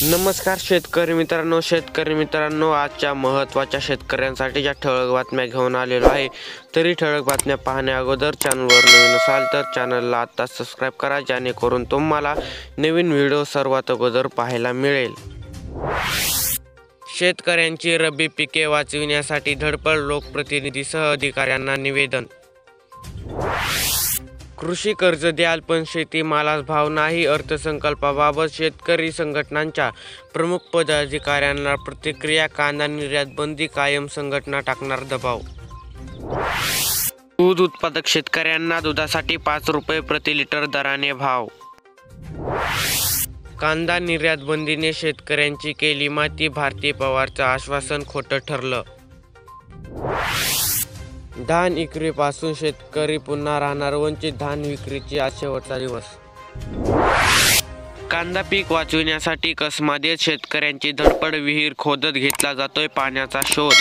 नमस्कार शेतकरी मित्रांनो, आजच्या महत्त्वाच्या शेतकऱ्यांसाठीच्या ठळक बातम्या घेऊन आलेलो आहे। तरी ठळक बातम्या पाहण्या अगोदर चॅनलवर नवीन असाल तर चॅनलला आता सबस्क्राइब करा, जेणेकरून तुम्हाला नवीन व्हिडिओ सर्वात अगोदर पाहायला मिळेल। शेतकऱ्यांची रब्बी पिके वाचविण्यासाठी धडपड, लोकप्रतिनिधीसह अधिकाऱ्यांना निवेदन। कृषी कर्ज द्याल पण शेतीमालास भाव नाही, अर्थसंकल्पाबाबत शेतकरी संघटनांच्या प्रमुख पदाधिकाऱ्यांना प्रतिक्रिया। कांदा निर्यात बंदी कायम, संघटना टाकणार दबाव। दूध उत्पादक शेतकऱ्यांना दुधासाठी 5 रुपये प्रति लिटर दराने भाव। कांदा निर्यात बंदीने शेतकऱ्यांची केली माती, भारती पवारचं आश्वासन खोटं ठरलं। धान विक्रीपासून शेतकरी पुन्हा राहणार वंचित, धान विक्रीची आज शेवटचा दिवस। कांदा पीक वाचविण्यासाठी कसमा देत शेतकऱ्यांची धडपड, विहीर खोदत घेतला जातोय पाण्याचा शोध।